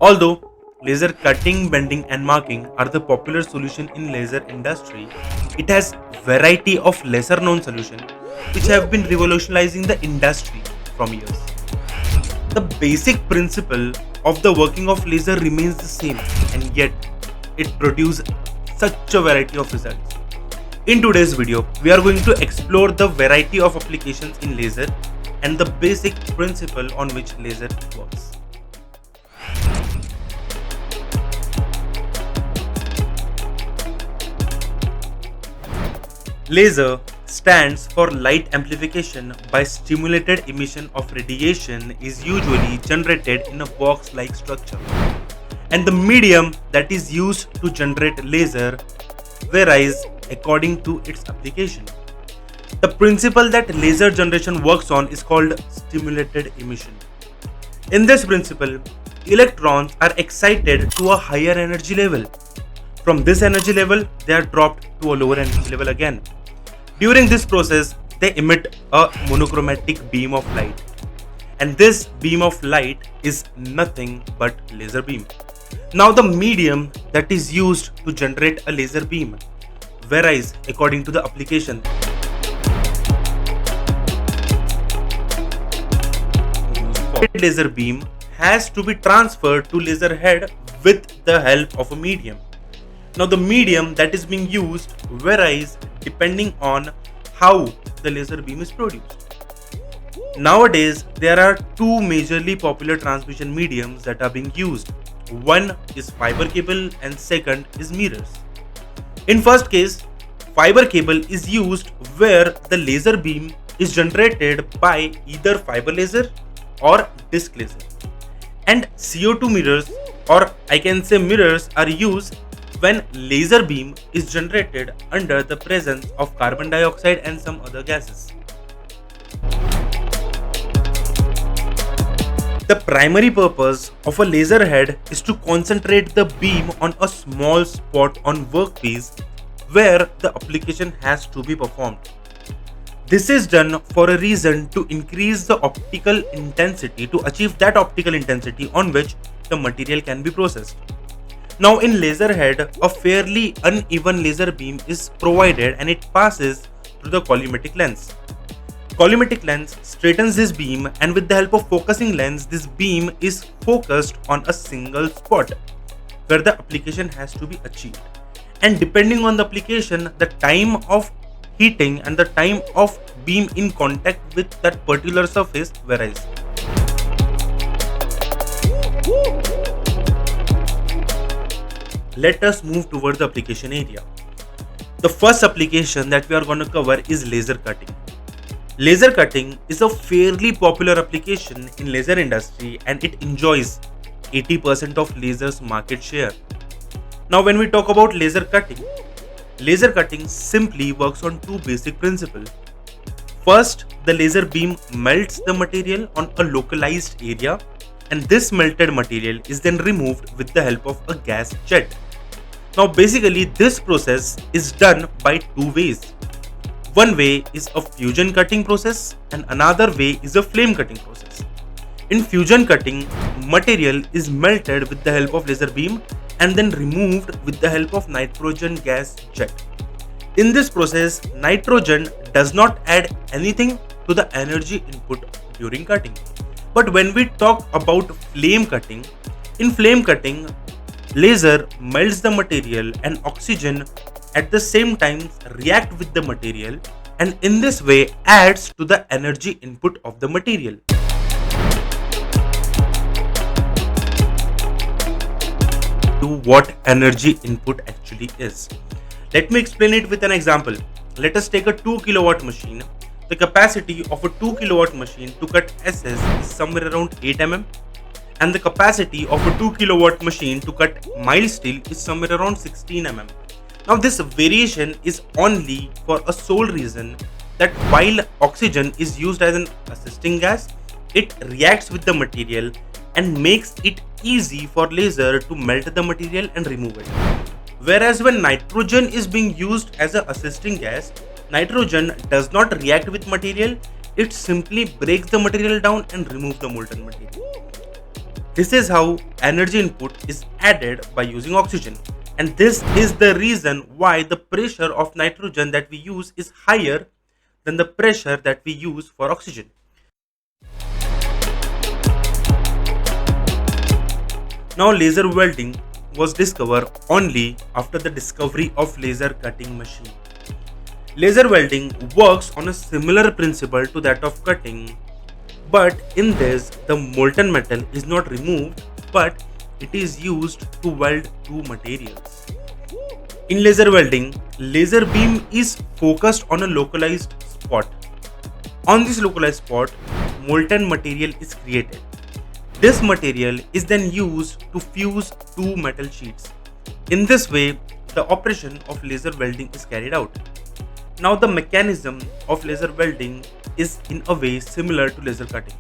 Although laser cutting, bending and marking are the popular solution in laser industry, it has variety of lesser known solutions which have been revolutionizing the industry from years. The basic principle of the working of laser remains the same, and yet it produces such a variety of results. In today's video, we are going to explore the variety of applications in laser and the basic principle on which laser works. Laser stands for light amplification by stimulated emission of radiation is usually generated in a box-like structure, and the medium that is used to generate laser varies according to its application. The principle that laser generation works on is called stimulated emission. In this principle, electrons are excited to a higher energy level. From this energy level, they are dropped to a lower energy level again. During this process, they emit a monochromatic beam of light. And this beam of light is nothing but laser beam. Now the medium that is used to generate a laser beam varies according to the application. Laser beam has to be transferred to laser head with the help of a medium. Now the medium that is being used varies depending on how the laser beam is produced. Nowadays, there are two majorly popular transmission mediums that are being used. One is fiber cable and second is mirrors. In first case, fiber cable is used where the laser beam is generated by either fiber laser or disc laser. And CO2 mirrors, or I can say mirrors, are used when laser beam is generated under the presence of carbon dioxide and some other gases. The primary purpose of a laser head is to concentrate the beam on a small spot on workpiece where the application has to be performed. This is done for a reason to increase the optical intensity to achieve that optical intensity on which the material can be processed. Now in laser head, a fairly uneven laser beam is provided and it passes through the collimatic lens. Collimatic lens straightens this beam, and with the help of focusing lens, this beam is focused on a single spot where the application has to be achieved. And depending on the application, the time of heating and the time of beam in contact with that particular surface varies. Let us move towards the application area. The first application that we are going to cover is laser cutting. Laser cutting is a fairly popular application in laser industry and it enjoys 80% of laser's market share. Now when we talk about laser cutting simply works on two basic principles. First, the laser beam melts the material on a localized area, and this melted material is then removed with the help of a gas jet. Now basically this process is done by two ways. One way is a fusion cutting process and another way is a flame cutting process. In fusion cutting, material is melted with the help of laser beam and then removed with the help of nitrogen gas jet. In this process, nitrogen does not add anything to the energy input during cutting. But when we talk about flame cutting, in flame cutting, laser melts the material and oxygen at the same time react with the material and in this way adds to the energy input of the material. To what energy input actually is. Let me explain it with an example. Let us take a 2 kilowatt machine. The capacity of a 2 kilowatt machine to cut SS is somewhere around 8 mm. And the capacity of a 2 kilowatt machine to cut mild steel is somewhere around 16 mm. Now this variation is only for a sole reason that while oxygen is used as an assisting gas, it reacts with the material and makes it easy for laser to melt the material and remove it. Whereas when nitrogen is being used as an assisting gas, nitrogen does not react with material, it simply breaks the material down and removes the molten material. This is how energy input is added by using oxygen. And this is the reason why the pressure of nitrogen that we use is higher than the pressure that we use for oxygen. Now, laser welding was discovered only after the discovery of laser cutting machine. Laser welding works on a similar principle to that of cutting, but in this the molten metal is not removed, but it is used to weld two materials. In laser welding, laser beam is focused on a localized spot. On this localized spot, molten material is created. This material is then used to fuse two metal sheets. In this way, the operation of laser welding is carried out. Now, the mechanism of laser welding is in a way similar to laser cutting.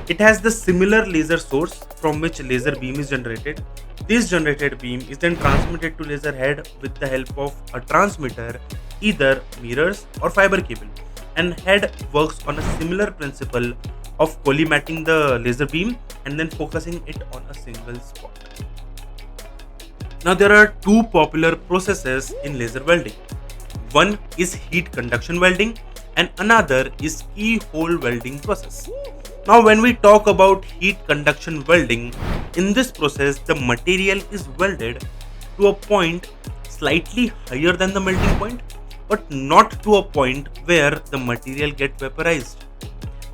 It has the similar laser source from which laser beam is generated. This generated beam is then transmitted to laser head with the help of a transmitter, either mirrors or fiber cable. And head works on a similar principle of collimating the laser beam and then focusing it on a single spot. Now, there are two popular processes in laser welding. One is heat conduction welding and another is keyhole welding process. Now, when we talk about heat conduction welding, in this process the material is welded to a point slightly higher than the melting point, but not to a point where the material gets vaporized.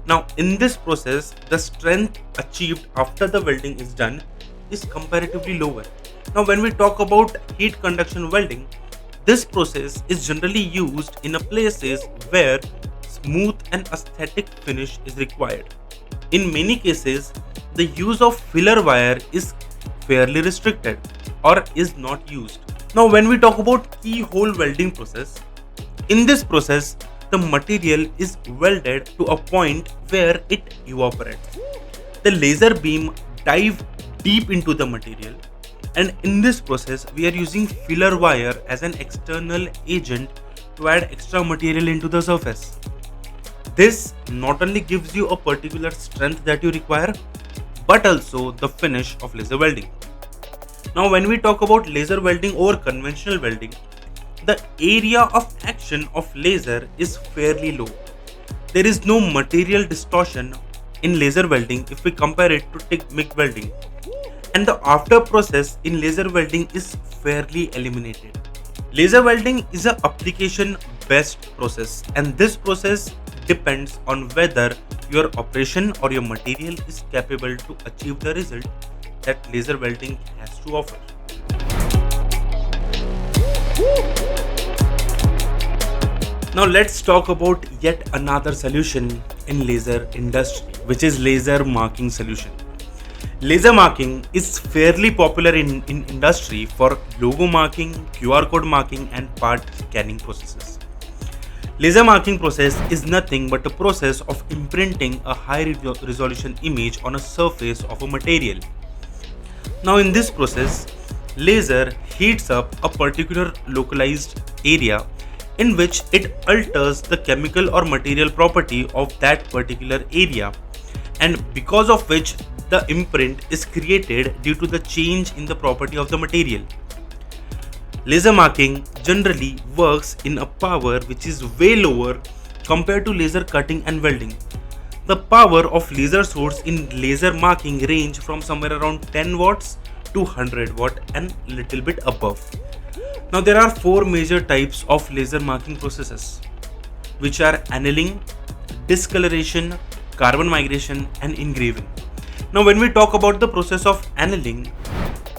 Now, in this process, the strength achieved after the welding is done is comparatively lower. Now, when we talk about heat conduction welding, this process is generally used in places where smooth and aesthetic finish is required. In many cases, the use of filler wire is fairly restricted or is not used. Now, when we talk about keyhole welding process, in this process, the material is welded to a point where it evaporates. The laser beam dive deep into the material, and in this process we are using filler wire as an external agent to add extra material into the surface. This not only gives you a particular strength that you require, but also the finish of laser welding. Now, when we talk about laser welding over conventional welding, the area of action of laser is fairly low. There is no material distortion in laser welding if we compare it to MIG welding, and the after process in laser welding is fairly eliminated. Laser welding is an application based process, and this process depends on whether your operation or your material is capable to achieve the result that laser welding has to offer. Now, let's talk about yet another solution in laser industry, which is laser marking solution. Laser marking is fairly popular in industry for logo marking, QR code marking and part scanning processes. Laser marking process is nothing but a process of imprinting a high resolution image on a surface of a material. Now, in this process, laser heats up a particular localized area in which it alters the chemical or material property of that particular area, and because of which the imprint is created due to the change in the property of the material. Laser marking generally works in a power which is way lower compared to laser cutting and welding. The power of laser source in laser marking range from somewhere around 10 watts to 100 watt and little bit above. Now, there are four major types of laser marking processes, which are annealing, discoloration, carbon migration and engraving. Now, when we talk about the process of annealing,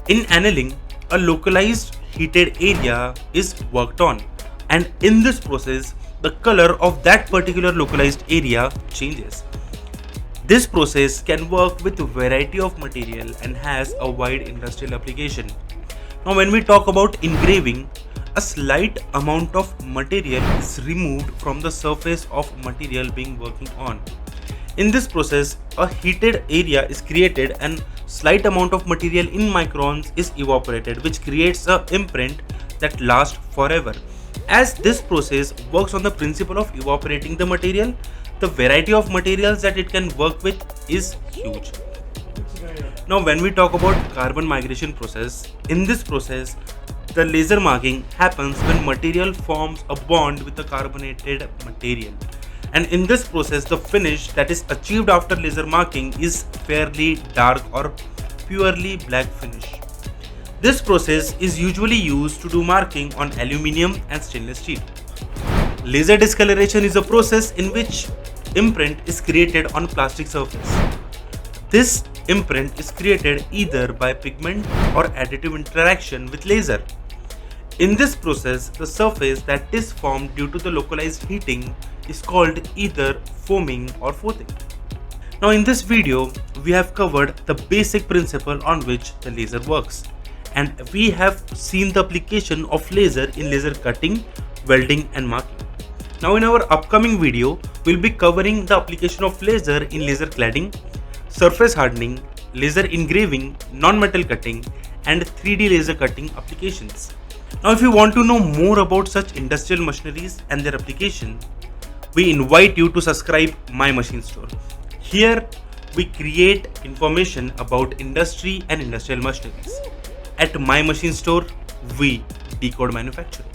in annealing, a localized heated area is worked on, and in this process, the color of that particular localized area changes. This process can work with a variety of material and has a wide industrial application. Now, when we talk about engraving, a slight amount of material is removed from the surface of material being working on. In this process, a heated area is created and slight amount of material in microns is evaporated, which creates an imprint that lasts forever. As this process works on the principle of evaporating the material, the variety of materials that it can work with is huge. Now when we talk about carbon migration process, in this process the laser marking happens when material forms a bond with a carbonated material. And in this process the finish that is achieved after laser marking is fairly dark or purely black finish. This process is usually used to do marking on aluminium and stainless steel. Laser discoloration is a process in which imprint is created on plastic surface. This imprint is created either by pigment or additive interaction with laser. In this process, the surface that is formed due to the localized heating is called either foaming or frothing. Now in this video, we have covered the basic principle on which the laser works, and we have seen the application of laser in laser cutting, welding and marking. Now in our upcoming video, we'll be covering the application of laser in laser cladding, surface hardening, laser engraving, non-metal cutting and 3D laser cutting applications. Now if you want to know more about such industrial machineries and their application, we invite you to subscribe my machine store. Here we create information about industry and industrial machineries. At my machine store, we decode manufacturing.